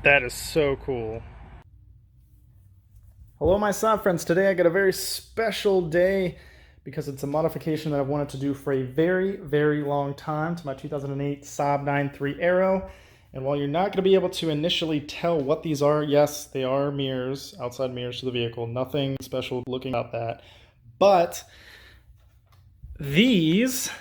That is so cool. Hello, my Saab friends. Today I got a very special day because it's a modification that I've wanted to do for a very, very long time to my 2008 Saab 9.3 Aero. And while you're not going to be able to initially tell what these are, yes, they are mirrors, outside mirrors to the vehicle. Nothing special looking about that. But these,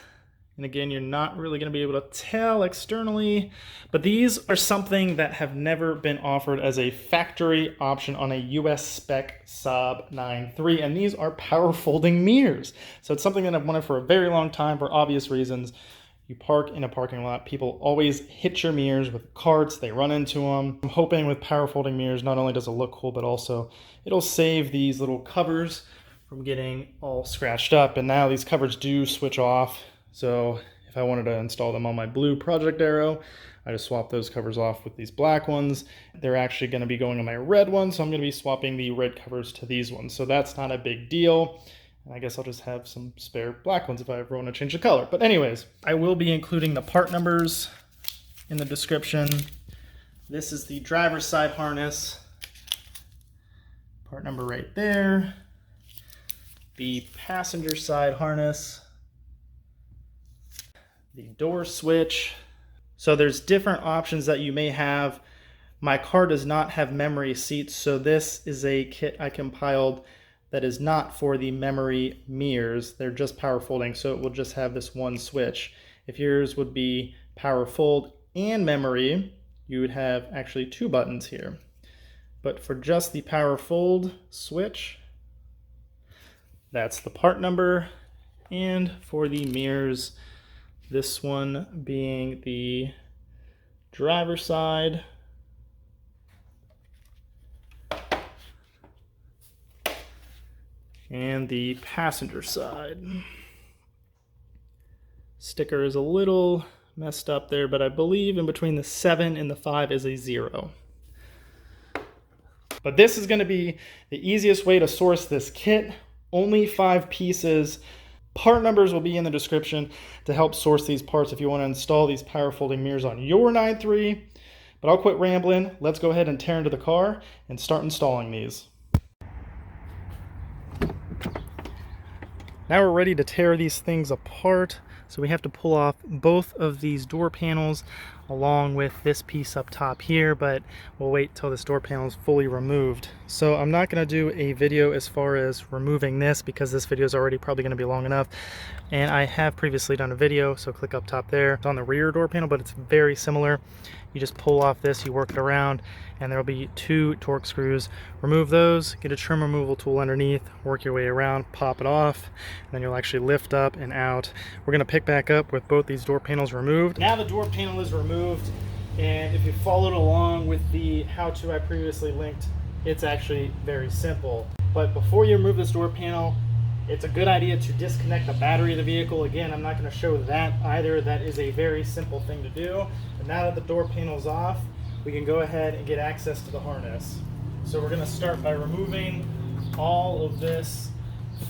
and again, you're not really going to be able to tell externally, but these are something that have never been offered as a factory option on a US spec Saab 9.3, and these are power folding mirrors. So it's something that I've wanted for a very long time for obvious reasons. You park in a parking lot, people always hit your mirrors with carts, they run into them. I'm hoping with power folding mirrors, not only does it look cool, but also it'll save these little covers from getting all scratched up. And now these covers do switch off. So if I wanted to install them on my blue Project Aero, I just swap those covers off with these black ones. They're actually going to be going on my red one, so I'm going to be swapping the red covers to these ones. So that's not a big deal. And I guess I'll just have some spare black ones if I ever want to change the color. But anyways, I will be including the part numbers in the description. This is the driver's side harness. Part number right there. The passenger side harness. The door switch. So there's different options that you may have. My car does not have memory seats, so this is a kit I compiled that is not for the memory mirrors. They're just power folding, so it will just have this one switch. If yours would be power fold and memory, you would have actually two buttons here. But for just the power fold switch, that's the part number. And for the mirrors, this one being the driver's side. And the passenger side. Sticker is a little messed up there, but I believe in between the 7 and the 5 is a 0. But this is going to be the easiest way to source this kit. Only 5 pieces. Part numbers will be in the description to help source these parts if you want to install these power folding mirrors on your 9.3. But I'll quit rambling. Let's go ahead and tear into the car and start installing these. Now we're ready to tear these things apart. So we have to pull off both of these door panels along with this piece up top here, but we'll wait till this door panel is fully removed. So I'm not going to do a video as far as removing this because this video is already probably going to be long enough. And I have previously done a video, so click up top there. It's on the rear door panel, but it's very similar. You just pull off this, you work it around, and there'll be 2 torque screws. Remove those, get a trim removal tool underneath, work your way around, pop it off, and then you'll actually lift up and out. We're going to pick back up with both these door panels removed. Now the door panel is removed, and if you followed along with the how-to I previously linked, it's actually very simple. But before you remove this door panel, it's a good idea to disconnect the battery of the vehicle. Again, I'm not going to show that either. That is a very simple thing to do. But now that the door panel's off, we can go ahead and get access to the harness. So we're going to start by removing all of this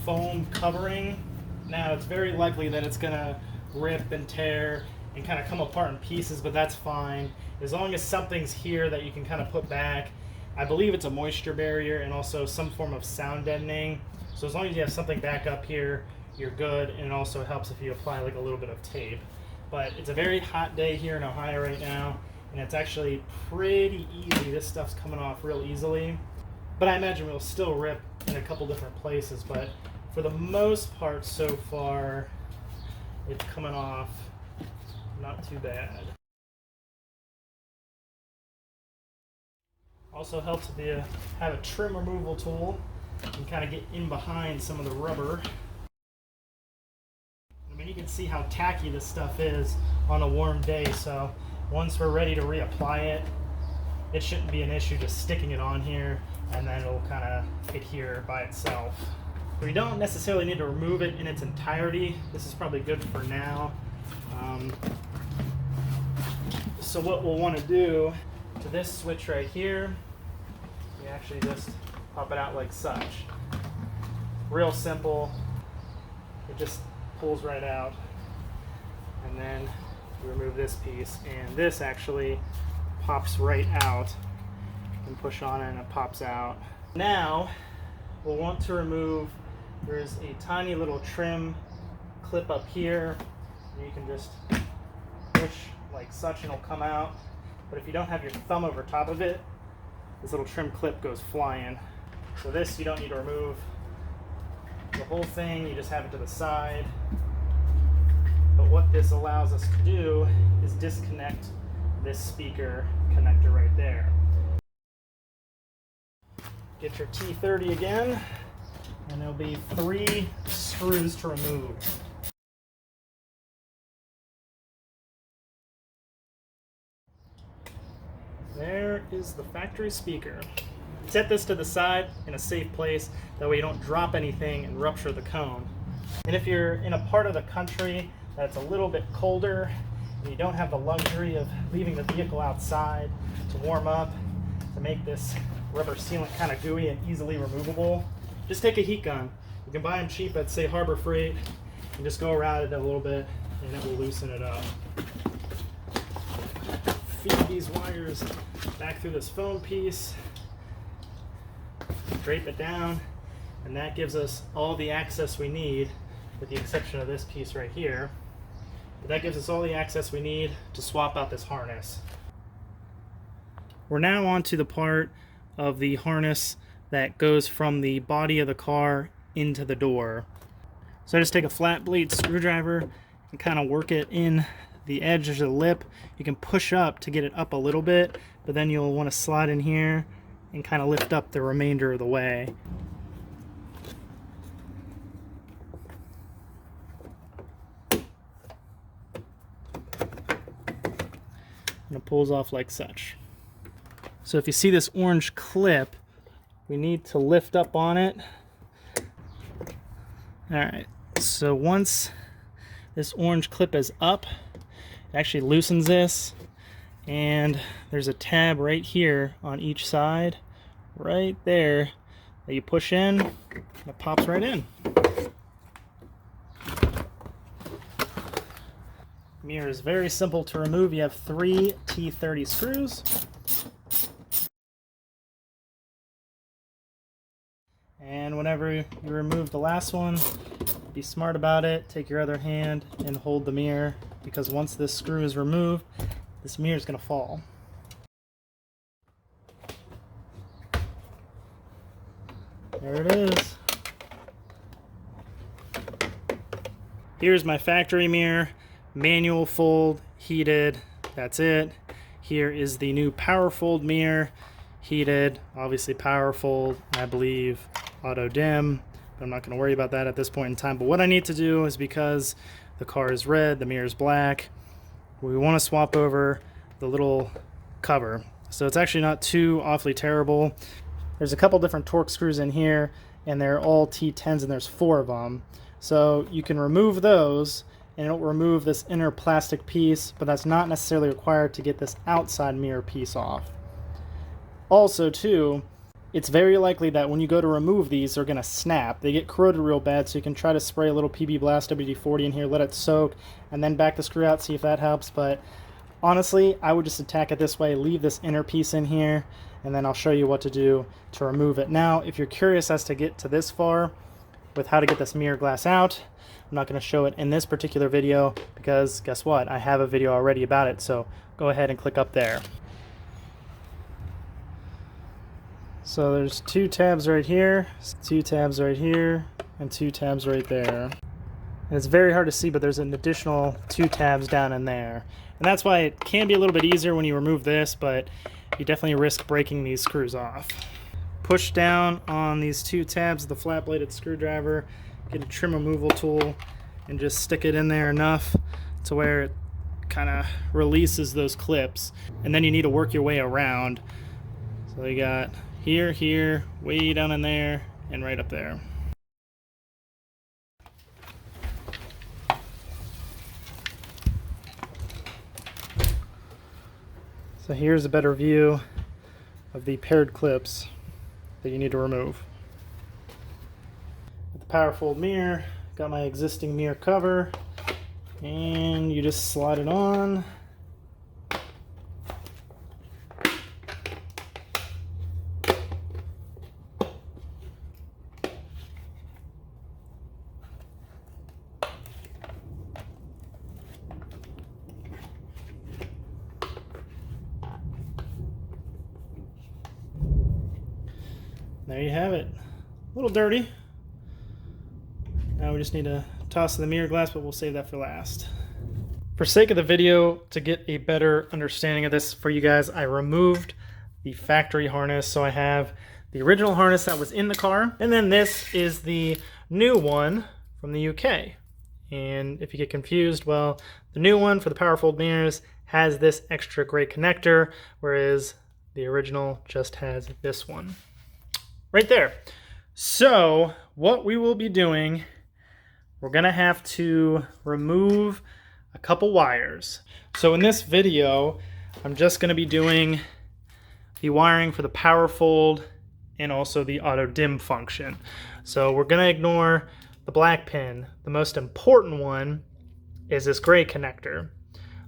foam covering. Now it's very likely that it's going to rip and tear and kind of come apart in pieces, but that's fine. As long as something's here that you can kind of put back. I believe it's a moisture barrier and also some form of sound deadening. So as long as you have something back up here, you're good, and it also helps if you apply like a little bit of tape. But it's a very hot day here in Ohio right now, and it's actually pretty easy. This stuff's coming off real easily. But I imagine we'll still rip in a couple different places, but for the most part so far, it's coming off not too bad. Also helps if you have a trim removal tool and kind of get in behind some of the rubber. I mean, you can see how tacky this stuff is on a warm day, so once we're ready to reapply it, it shouldn't be an issue just sticking it on here, and then it'll kind of adhere by itself. We don't necessarily need to remove it in its entirety. This is probably good for now. So what we'll want to do to this switch right here, we actually just pop it out like such. Real simple. It just pulls right out. And then you remove this piece, and this actually pops right out and push on it and it pops out. Now we'll want to remove, there's a tiny little trim clip up here, and you can just push like such and it'll come out. But if you don't have your thumb over top of it, this little trim clip goes flying. So this you don't need to remove the whole thing, you just have it to the side. But what this allows us to do is disconnect this speaker connector right there. Get your T30 again, and there'll be 3 screws to remove. There is the factory speaker. Set this to the side in a safe place, that way you don't drop anything and rupture the cone. And if you're in a part of the country that's a little bit colder and you don't have the luxury of leaving the vehicle outside to warm up, to make this rubber sealant kind of gooey and easily removable, just take a heat gun. You can buy them cheap at, say, Harbor Freight, and just go around it a little bit and it will loosen it up. Feed these wires back through this foam piece, drape it down, and that gives us all the access we need, with the exception of this piece right here. But that gives us all the access we need to swap out this harness. We're now on to the part of the harness that goes from the body of the car into the door. So I just take a flat blade screwdriver and kind of work it in the edge of the lip. You can push up to get it up a little bit, but then you'll want to slide in here and kind of lift up the remainder of the way. And it pulls off like such. So if you see this orange clip, we need to lift up on it. Alright, so once this orange clip is up, it actually loosens this, and there's a tab right here on each side, right there, that you push in, and it pops right in. Mirror is very simple to remove. You have 3 T30 screws. And whenever you remove the last one, be smart about it. Take your other hand and hold the mirror, because once this screw is removed, this mirror is going to fall. There it is. Here's my factory mirror. Manual fold, heated, that's it. Here is the new power fold mirror, heated, obviously power fold, I believe auto dim, but I'm not going to worry about that at this point in time. But what I need to do is, because the car is red, the mirror is black, we want to swap over the little cover. So it's actually not too awfully terrible. There's a couple different torque screws in here, and they're all T10s, and there's 4 of them. So you can remove those, and it'll remove this inner plastic piece, but that's not necessarily required to get this outside mirror piece off. Also too, it's very likely that when you go to remove these, they're going to snap. They get corroded real bad, so you can try to spray a little PB Blast WD-40 in here, let it soak, and then back the screw out, see if that helps. But honestly, I would just attack it this way, leave this inner piece in here, and then I'll show you what to do to remove it. Now, if you're curious as to get to this far with how to get this mirror glass out, I'm not going to show it in this particular video, because guess what? I have a video already about it, so go ahead and click up there. So there's 2 tabs right here, 2 tabs right here, and 2 tabs right there. And it's very hard to see, but there's an additional 2 tabs down in there. And that's why it can be a little bit easier when you remove this, but you definitely risk breaking these screws off. Push down on these 2 tabs of the flat-bladed screwdriver, get a trim removal tool, and just stick it in there enough to where it kind of releases those clips. And then you need to work your way around. So you got here, here, way down in there, and right up there. So here's a better view of the paired clips that you need to remove. With the power fold mirror, got my existing mirror cover, and you just slide it on. There you have it. A little dirty. Now we just need to toss the mirror glass, but we'll save that for last. For sake of the video, to get a better understanding of this for you guys, I removed the factory harness. So I have the original harness that was in the car, and then this is the new one from the UK. And if you get confused, well, the new one for the power fold mirrors has this extra gray connector, whereas the original just has this one right there. So what we will be doing, we're gonna have to remove a couple wires. So in this video, I'm just gonna be doing the wiring for the power fold and also the auto dim function. So we're gonna ignore the black pin. The most important one is this gray connector.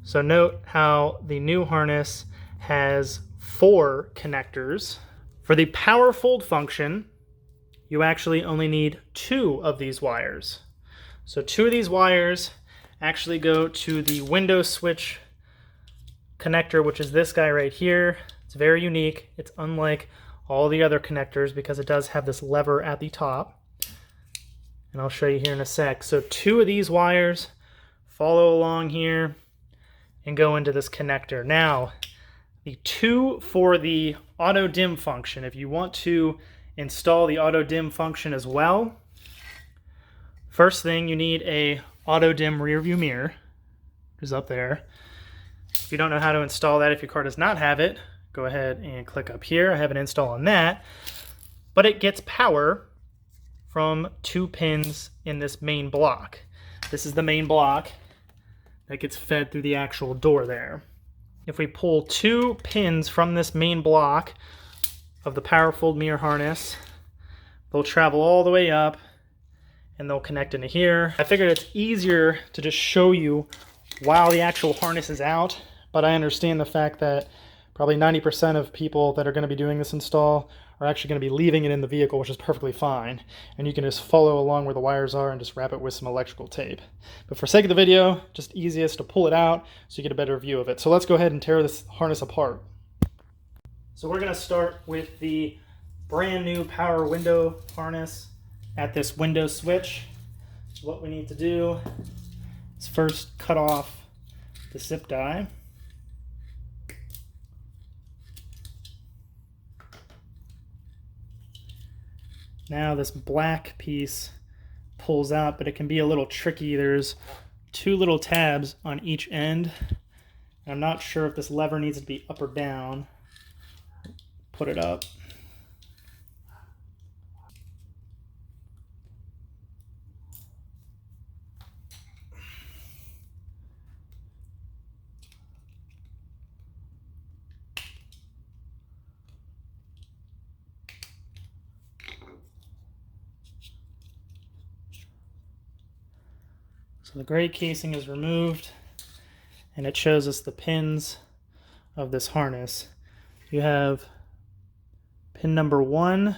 So note how the new harness has 4 connectors. For the power fold function, you actually only need 2 of these wires. So 2 of these wires actually go to the window switch connector, which is this guy right here. It's very unique. It's unlike all the other connectors because it does have this lever at the top. And I'll show you here in a sec. So 2 of these wires follow along here and go into this connector. Now, the 2 for the auto dim function, if you want to install the auto dim function as well, first thing you need a auto dim rear view mirror, which is up there. If you don't know how to install that, if your car does not have it, go ahead and click up here. I have an install on that, but it gets power from 2 pins in this main block. This is the main block that gets fed through the actual door there. If we pull 2 pins from this main block of the power fold mirror harness, they'll travel all the way up and they'll connect into here. I figured it's easier to just show you while the actual harness is out, but I understand the fact that probably 90% of people that are going to be doing this install are actually going to be leaving it in the vehicle, which is perfectly fine. And you can just follow along where the wires are and just wrap it with some electrical tape. But for sake of the video, just easiest to pull it out so you get a better view of it. So let's go ahead and tear this harness apart. So we're going to start with the brand new power window harness at this window switch. So what we need to do is first cut off the zip tie. Now this black piece pulls out, but it can be a little tricky. There's 2 little tabs on each end. I'm not sure if this lever needs to be up or down. Put it up. So the gray casing is removed, and it shows us the pins of this harness. You have pin number 1,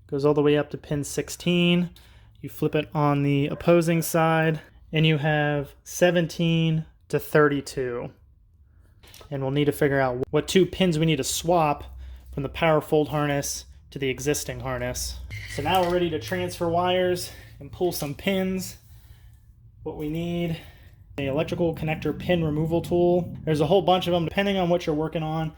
goes all the way up to pin 16. You flip it on the opposing side, and you have 17 to 32. And we'll need to figure out what 2 pins we need to swap from the power fold harness to the existing harness. So now we're ready to transfer wires and pull some pins. What we need, the electrical connector pin removal tool. There's a whole bunch of them depending on what you're working on,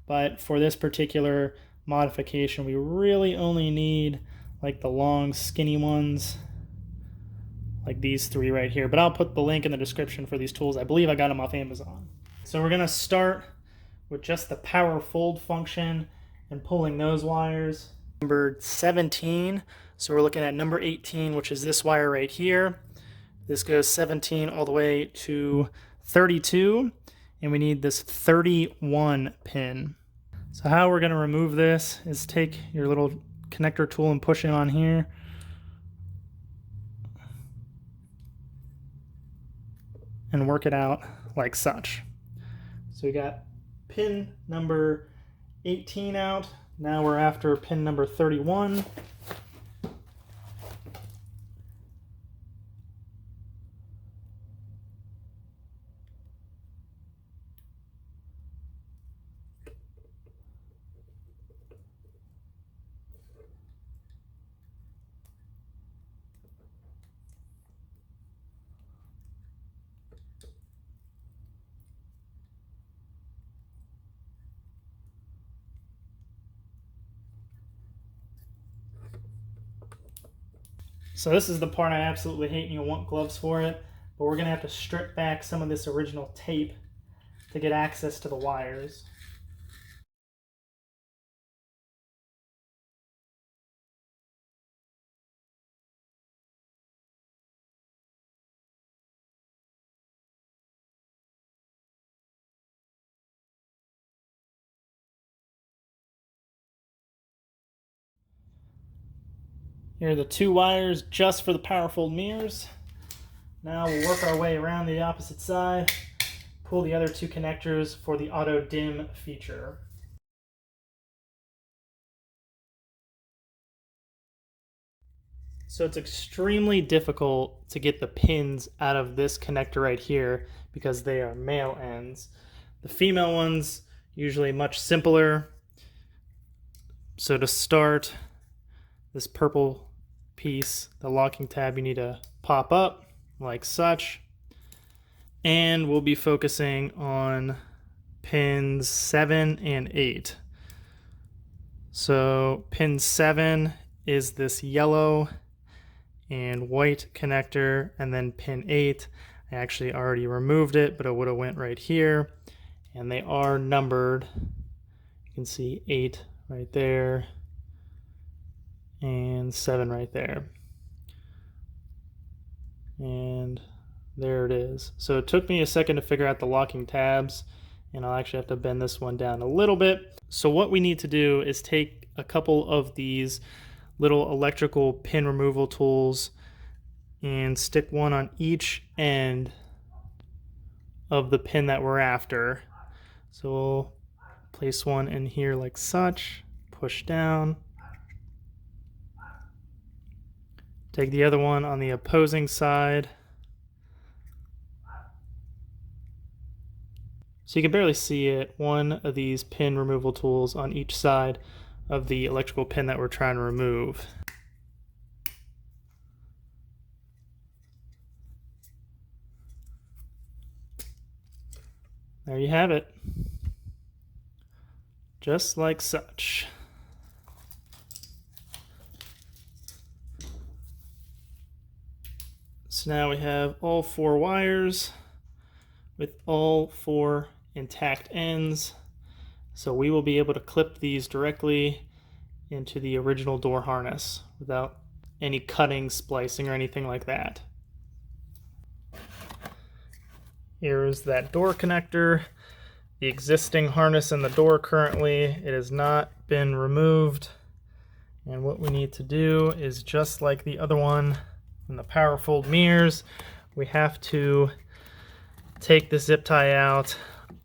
but for this particular modification, we really only need like the long skinny ones, like these 3 right here. But I'll put the link in the description for these tools. I believe I got them off Amazon. So we're gonna start with just the power fold function and pulling those wires. Number 17, so we're looking at number 18, which is this wire right here. This goes 17 all the way to 32, and we need this 31 pin. So how we're going to remove this is take your little connector tool and push it on here. And work it out like such. So we got pin number 18 out. Now we're after pin number 31. So this is the part I absolutely hate and you'll want gloves for it, but we're gonna have to strip back some of this original tape to get access to the wires. Here are the two wires just for the power fold mirrors. Now we'll work our way around the opposite side, pull the other two connectors for the auto dim feature. So it's extremely difficult to get the pins out of this connector right here because they are male ends. The female ones usually much simpler. So to start, this purple piece, the locking tab, you need to pop up like such. And we'll be focusing on pins 7 and 8. So pin 7 is this yellow and white connector, and then pin 8, I actually already removed it, but it would have went right here, and they are numbered. You can see 8 right there and 7 right there, and there it is. So it took me a second to figure out the locking tabs, and I'll actually have to bend this one down a little bit. So what we need to do is take a couple of these little electrical pin removal tools and stick one on each end of the pin that we're after. So we'll place one in here like such, push down. Take the other one on the opposing side. So you can barely see it, one of these pin removal tools on each side of the electrical pin that we're trying to remove. There you have it. Just like such. So now we have all 4 wires with all 4 intact ends. So we will be able to clip these directly into the original door harness without any cutting, splicing, or anything like that. Here's that door connector, the existing harness in the door currently. It has not been removed. And what we need to do is just like the other one in the power fold mirrors, we have to take the zip tie out,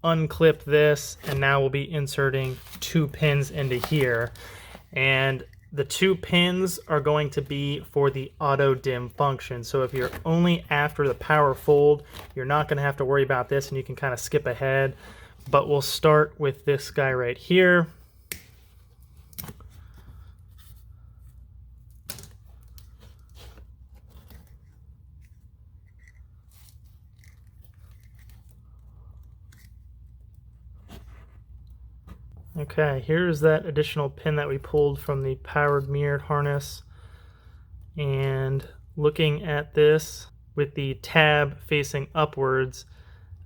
unclip this, and now we'll be inserting 2 pins into here. And the 2 pins are going to be for the auto dim function. So if you're only after the power fold, you're not going to have to worry about this and you can kind of skip ahead. But we'll start with this guy right here. Okay, here's that additional pin that we pulled from the powered mirrored harness. And looking at this with the tab facing upwards,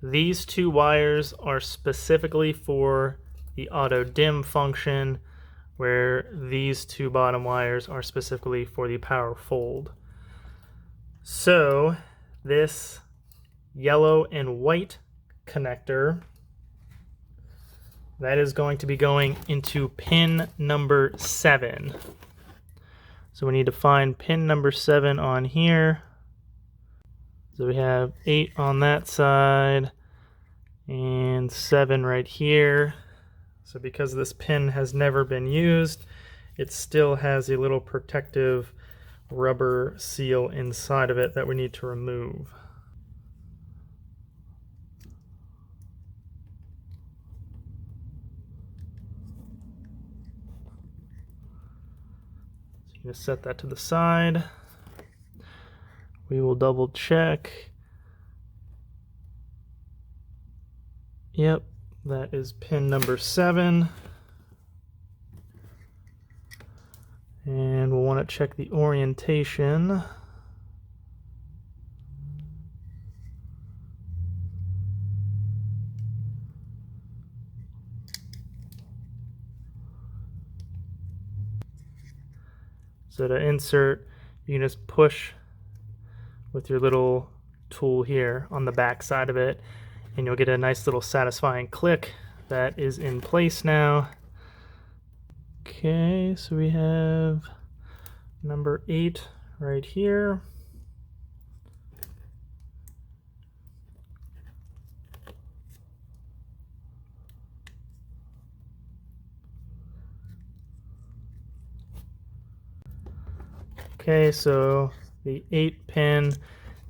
these 2 wires are specifically for the auto dim function, where these 2 bottom wires are specifically for the power fold. So this yellow and white connector, that is going to be going into pin number 7. So we need to find pin number 7 on here. So we have 8 on that side and 7 right here. So because this pin has never been used, it still has a little protective rubber seal inside of it that we need to remove. Just set that to the side. We will double check. Yep, that is pin number 7. And we'll want to check the orientation. So to insert, you can just push with your little tool here on the back side of it, and you'll get a nice little satisfying click that is in place now. Okay, so we have number 8 right here. Okay, so the 8 pin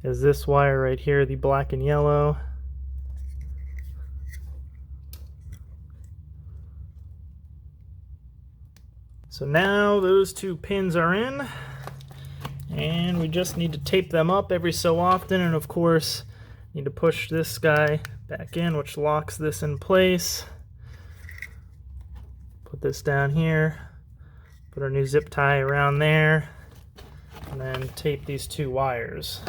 is this wire right here, the black and yellow. So now those 2 pins are in, and we just need to tape them up every so often, and of course need to push this guy back in, which locks this in place. Put this down here, put our new zip tie around there, and then tape these 2 wires.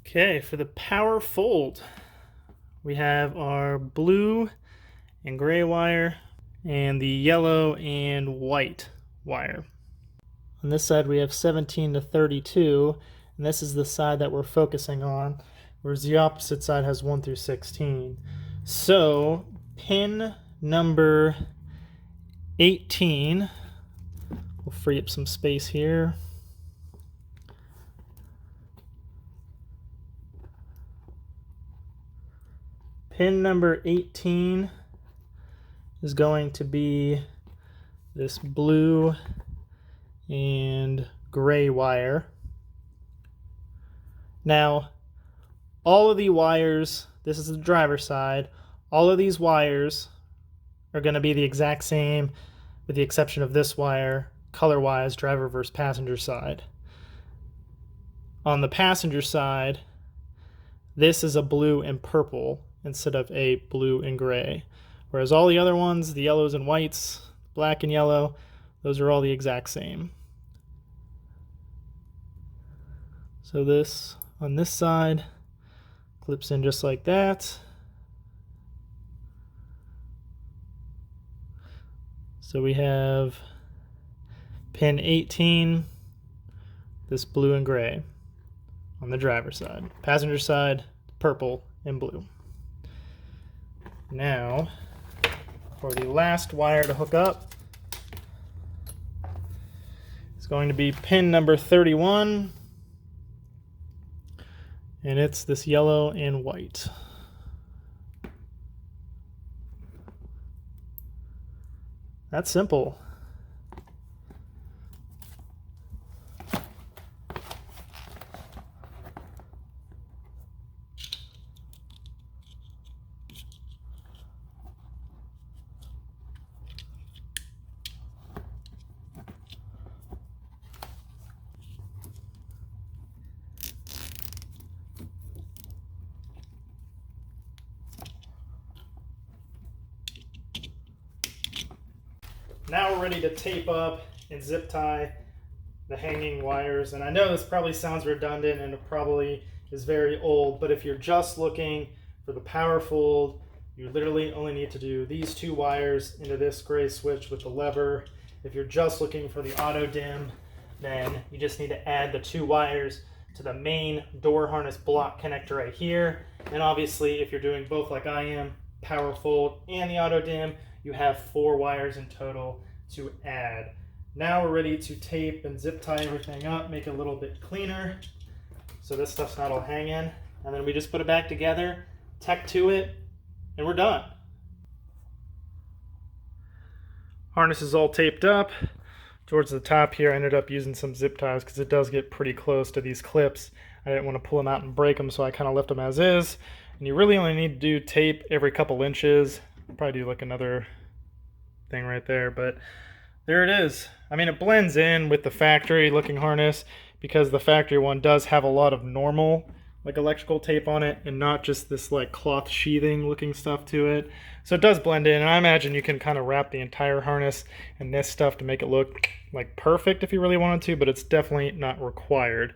Okay, for the power fold, we have our blue and gray wire and the yellow and white wire. On this side we have 17 to 32, and this is the side that we're focusing on, whereas the opposite side has 1 through 16. So pin number 18, we'll free up some space here. Pin number 18 is going to be this blue and gray wire. Now, all of the wires, this is the driver's side, all of these wires are going to be the exact same with the exception of this wire, color-wise, driver versus passenger side. On the passenger side, this is a blue and purple instead of a blue and gray. Whereas all the other ones, the yellows and whites, black and yellow, those are all the exact same. So this, on this side, clips in just like that. So we have pin 18, this blue and gray on the driver's side. Passenger side, purple and blue. Now, for the last wire to hook up, it's going to be pin number 31, and it's this yellow and white. That's simple. Now we're ready to tape up and zip tie the hanging wires. And I know this probably sounds redundant and it probably is very old, but if you're just looking for the power fold, you literally only need to do these 2 wires into this gray switch with the lever. If you're just looking for the auto dim, then you just need to add the 2 wires to the main door harness block connector right here. And obviously, if you're doing both like I am, power fold and the auto dim, you have 4 wires in total to add. Now we're ready to tape and zip tie everything up, make it a little bit cleaner so this stuff's not all hanging. And then we just put it back together, tack to it, and we're done. Harness is all taped up. Towards the top here, I ended up using some zip ties because it does get pretty close to these clips. I didn't want to pull them out and break them, so I kind of left them as is. And you really only need to do tape every couple inches. I'll probably do like another thing right there, but there it is. I mean, it blends in with the factory looking harness because the factory one does have a lot of normal like electrical tape on it and not just this like cloth sheathing looking stuff to it. So it does blend in, and I imagine you can kind of wrap the entire harness in this stuff to make it look like perfect if you really wanted to, but it's definitely not required.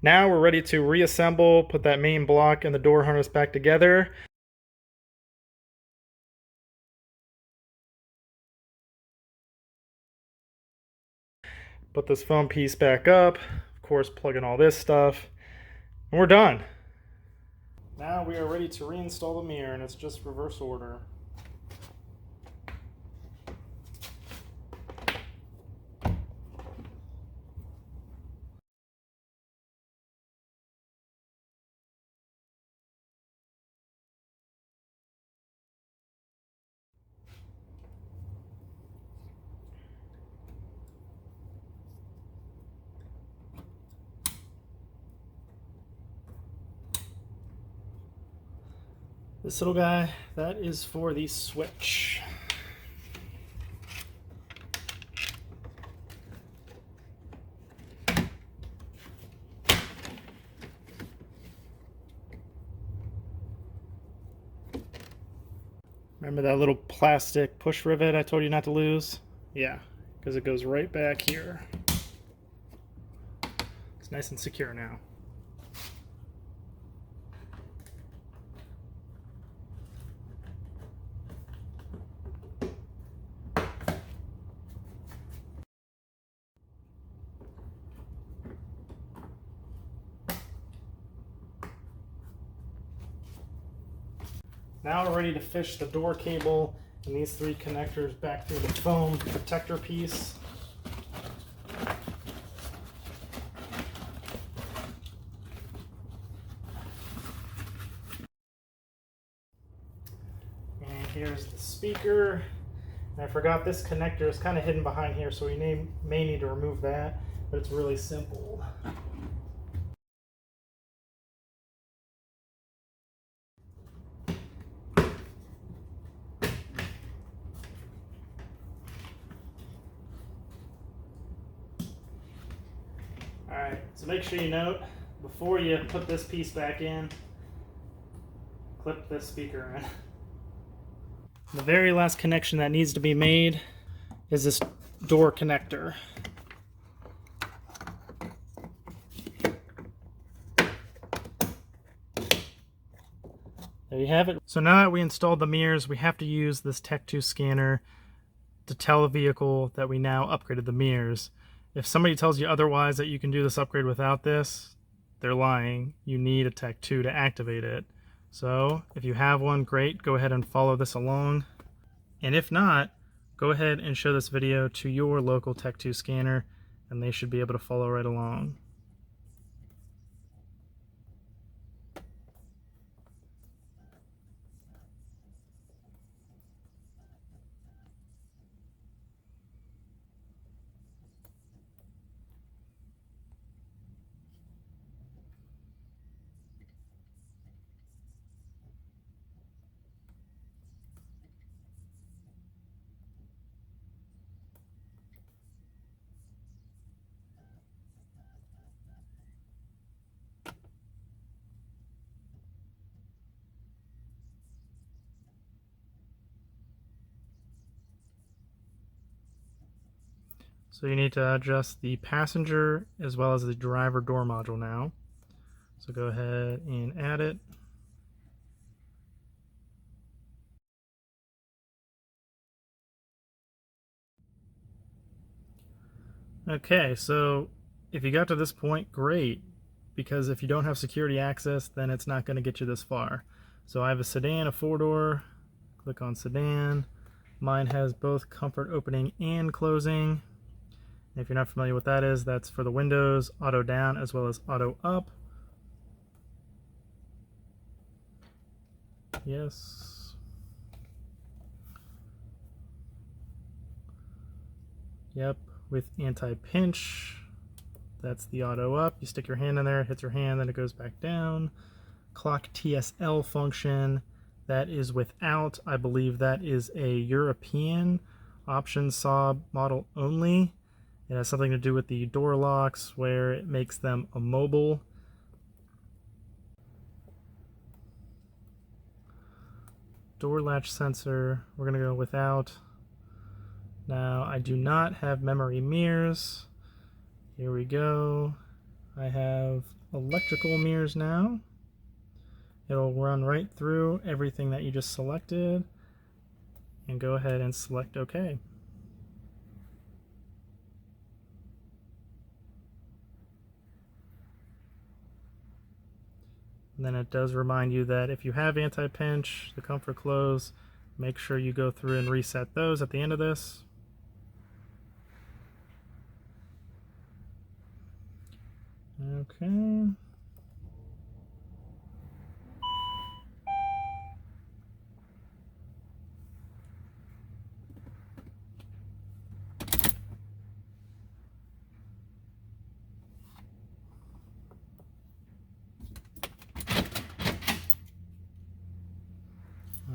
Now we're ready to reassemble, put that main block and the door harness back together. Put this foam piece back up, of course plug in all this stuff, and we're done. Now we are ready to reinstall the mirror, and it's just reverse order. This little guy, that is for the switch. Remember that little plastic push rivet I told you not to lose? Yeah, because it goes right back here. It's nice and secure now. Now we're ready to fish the door cable and these three connectors back through the foam protector piece. And here's the speaker. And I forgot this connector is kind of hidden behind here, so we may need to remove that, but it's really simple. Alright, so make sure you note, before you put this piece back in, clip this speaker in. The very last connection that needs to be made is this door connector. There you have it. So now that we installed the mirrors, we have to use this Tech 2 scanner to tell the vehicle that we now upgraded the mirrors. If somebody tells you otherwise, that you can do this upgrade without this, they're lying. You need a Tech 2 to activate it. So if you have one, great, go ahead and follow this along. And if not, go ahead and show this video to your local Tech 2 scanner, and they should be able to follow right along. So you need to adjust the passenger as well as the driver door module now. So go ahead and add it. Okay, so if you got to this point, great, because if you don't have security access, then it's not going to get you this far. So I have a sedan, a four-door, click on sedan. Mine has both comfort opening and closing. If you're not familiar with what that is, that's for the windows, auto down as well as auto up. Yes. Yep, with anti-pinch. That's the auto up. You stick your hand in there, it hits your hand, then it goes back down. Clock TSL function. That is without. I believe that is a European option Saab model only. It has something to do with the door locks where it makes them immobile. door latch sensor, we're going to go without. Now, I do not have memory mirrors. Here we go. I have electrical mirrors now. It'll run right through everything that you just selected, and go ahead and select OK. And then it does remind you that if you have anti-pinch, the comfort close, make sure you go through and reset those at the end of this. Okay.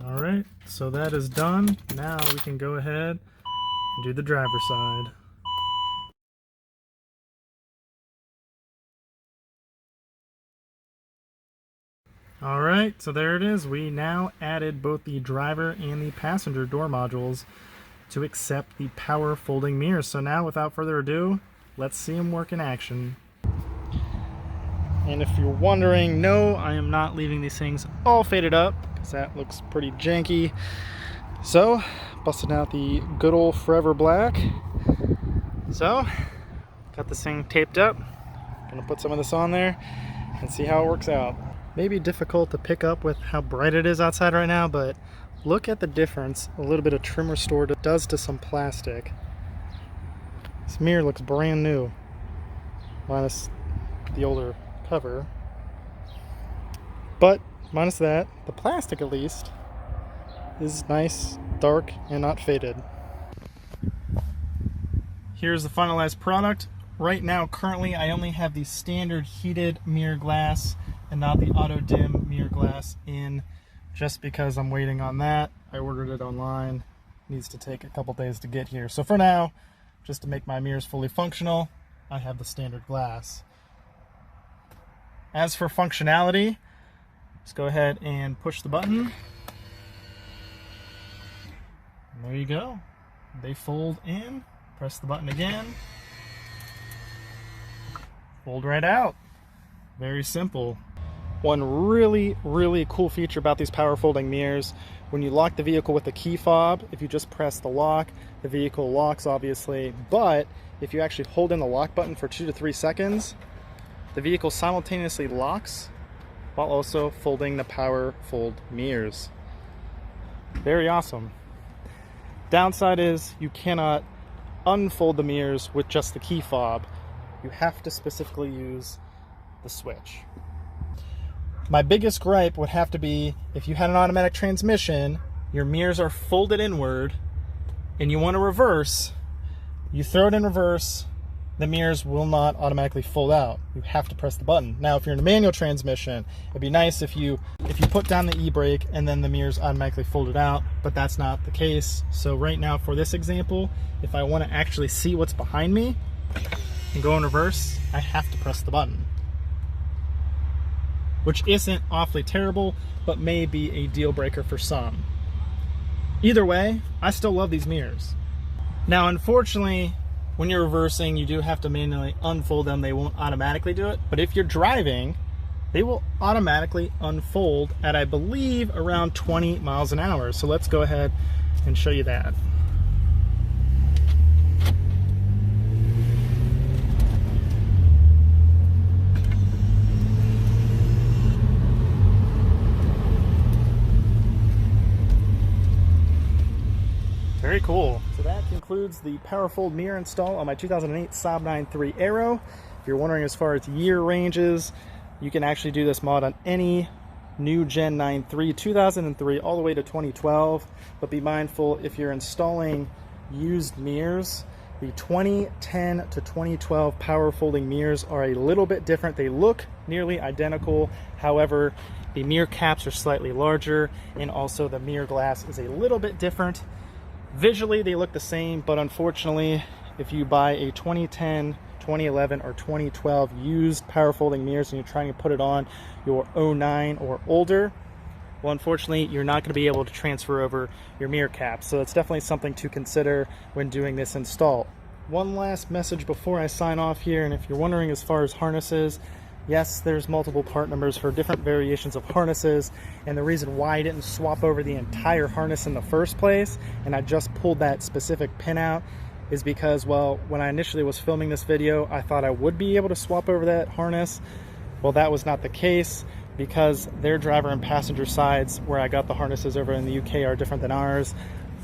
All right, so that is done. Now we can go ahead and do the driver's side. All right, so there it is. We now added both the driver and the passenger door modules to accept the power folding mirrors. So now, without further ado, let's see them work in action. And if you're wondering, no, I am not leaving these things all faded up, because that looks pretty janky. So, busting out the good old Forever Black. So, got this thing taped up. Gonna put some of this on there and see how it works out. Maybe difficult to pick up with how bright it is outside right now, but look at the difference a little bit of trim restore does to some plastic. This mirror looks brand new, minus the older cover. But minus that, the plastic at least is nice, dark, and not faded. Here's the finalized product. Right now, currently, I only have the standard heated mirror glass and not the auto dim mirror glass in, just because I'm waiting on that. I ordered it online. Needs to take a couple days to get here. So for now, just to make my mirrors fully functional, I have the standard glass. As for functionality, let's go ahead and push the button. And there you go. They fold in. Press the button again. Fold right out. Very simple. One really cool feature about these power folding mirrors, when you lock the vehicle with the key fob, if you just press the lock, the vehicle locks obviously, but if you actually hold in the lock button for 2 to 3 seconds, the vehicle simultaneously locks while also folding the power fold mirrors. Very awesome. Downside is you cannot unfold the mirrors with just the key fob. You have to specifically use the switch. My biggest gripe would have to be if you had an automatic transmission, your mirrors are folded inward, and you want to reverse, you throw it in reverse, the mirrors will not automatically fold out. You have to press the button. Now, if you're in a manual transmission, it'd be nice if you put down the e-brake and then the mirrors automatically folded out, but that's not the case. So right now, for this example, if I want to actually see what's behind me and go in reverse, I have to press the button. Which isn't awfully terrible, but may be a deal breaker for some. Either way, I still love these mirrors. Now, unfortunately, when you're reversing, you do have to manually unfold them. They won't automatically do it. But if you're driving, they will automatically unfold at, I believe, around 20 miles an hour. So let's go ahead and show you that. Very cool. So that concludes the power fold mirror install on my 2008 Saab 9.3 Aero. If you're wondering as far as year ranges, you can actually do this mod on any new Gen 9.3, 2003 all the way to 2012. But be mindful, if you're installing used mirrors, the 2010 to 2012 power folding mirrors are a little bit different. They look nearly identical. However, the mirror caps are slightly larger, and also the mirror glass is a little bit different. Visually, they look the same, but unfortunately, if you buy a 2010, 2011, or 2012 used power folding mirrors and you're trying to put it on your 09 or older, well, unfortunately, you're not going to be able to transfer over your mirror caps. So it's definitely something to consider when doing this install. One last message before I sign off here, and if you're wondering as far as harnesses, yes, there's multiple part numbers for different variations of harnesses, and the reason why I didn't swap over the entire harness in the first place, and I just pulled that specific pin out, is because, well, when I initially was filming this video, I thought I would be able to swap over that harness. Well, that was not the case, because their driver and passenger sides, where I got the harnesses over in the UK, are different than ours.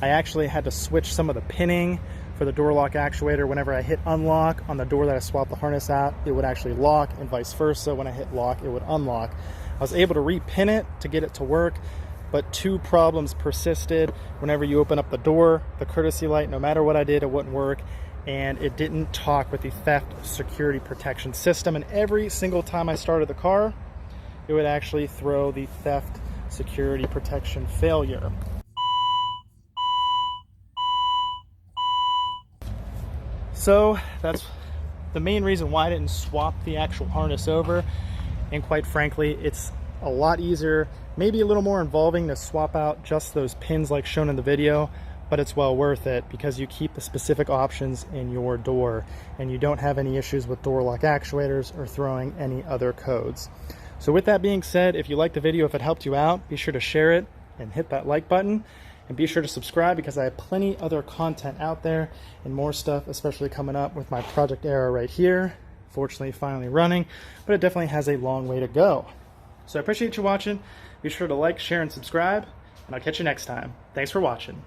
I actually had to switch some of the pinning for the door lock actuator. Whenever I hit unlock on the door that I swapped the harness out, it would actually lock, and vice versa. When I hit lock, it would unlock. I was able to repin it to get it to work, but two problems persisted. Whenever you open up the door, the courtesy light, no matter what I did, it wouldn't work, and it didn't talk with the theft security protection system. And every single time I started the car, it would actually throw the theft security protection failure. So that's the main reason why I didn't swap the actual harness over. And quite frankly, it's a lot easier, maybe a little more involving, to swap out just those pins like shown in the video, but it's well worth it because you keep the specific options in your door and you don't have any issues with door lock actuators or throwing any other codes. So with that being said, if you liked the video, if it helped you out, be sure to share it and hit that like button. And be sure to subscribe because I have plenty other content out there and more stuff, especially coming up with my Project Era right here. Fortunately, finally running, but it definitely has a long way to go. So I appreciate you watching. Be sure to like, share, and subscribe, and I'll catch you next time. Thanks for watching.